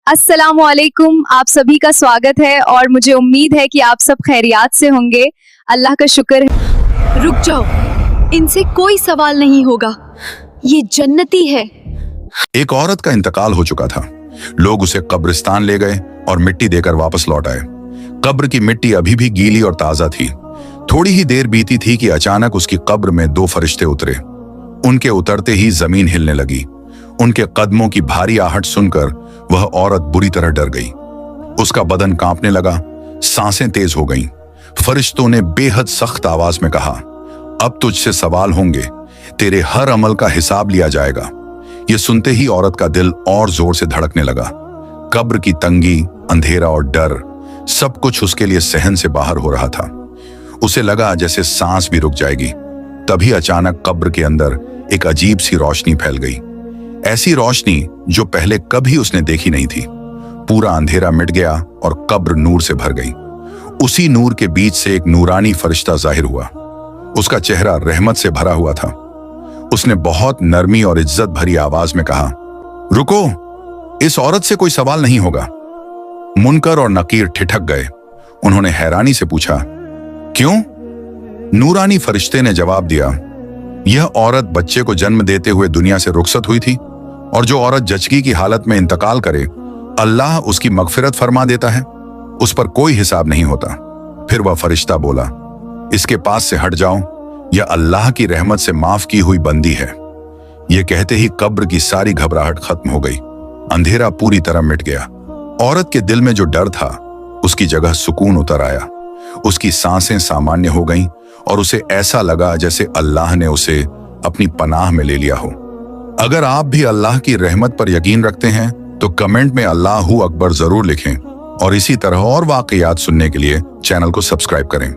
अस्सलामुअलैकुम, आप सभी का स्वागत है और मुझे उम्मीद है कि आप सब खैरियत से होंगे। अल्लाह का शुक्र है। रुक जाओ, इनसे कोई सवाल नहीं होगा, ये जन्नती है। एक औरत का इंतकाल हो चुका था। लोग उसे कब्रिस्तान ले गए और मिट्टी देकर वापस लौट आए। कब्र की मिट्टी अभी भी गीली और ताजा थी। थोड़ी ही देर बीती थी कि अचानक उसकी कब्र में दो फरिश्ते उतरे। उनके उतरते ही जमीन हिलने लगी। उनके कदमों की भारी आहट सुनकर वह औरत बुरी तरह डर गई। उसका बदन कांपने लगा, सांसें तेज हो गईं। फरिश्तों ने बेहद सख्त आवाज में कहा, अब तुझसे सवाल होंगे, तेरे हर अमल का हिसाब लिया जाएगा। यह सुनते ही औरत का दिल और जोर से धड़कने लगा। कब्र की तंगी, अंधेरा और डर, सब कुछ उसके लिए सहन से बाहर हो रहा था। उसे लगा जैसे सांस भी रुक जाएगी। तभी अचानक कब्र के अंदर एक अजीब सी रोशनी फैल गई। ऐसी रोशनी जो पहले कभी उसने देखी नहीं थी। पूरा अंधेरा मिट गया और कब्र नूर से भर गई। उसी नूर के बीच से एक नूरानी फरिश्ता जाहिर हुआ। उसका चेहरा रहमत से भरा हुआ था। उसने बहुत नरमी और इज्जत भरी आवाज में कहा, रुको, इस औरत से कोई सवाल नहीं होगा। मुनकर और नकीर ठिठक गए। उन्होंने हैरानी से पूछा, क्यों? नूरानी फरिश्ते ने जवाब दिया, यह औरत बच्चे को जन्म देते हुए दुनिया से रुखसत हुई थी और जो औरत जचगी की हालत में इंतकाल करे, अल्लाह उसकी मगफिरत फरमा देता है। उस पर कोई हिसाब नहीं होता। फिर वह फरिश्ता बोला, इसके पास से हट जाओ, यह अल्लाह की रहमत से माफ की हुई बंदी है। यह कहते ही कब्र की सारी घबराहट खत्म हो गई। अंधेरा पूरी तरह मिट गया। औरत के दिल में जो डर था, उसकी जगह सुकून उतर आया। उसकी सांसें सामान्य हो गईं और उसे ऐसा लगा जैसे अल्लाह ने उसे अपनी पनाह में ले लिया हो। अगर आप भी अल्लाह की रहमत पर यकीन रखते हैं तो कमेंट में अल्लाहू अकबर जरूर लिखें और इसी तरह और वाकयात सुनने के लिए चैनल को सब्सक्राइब करें।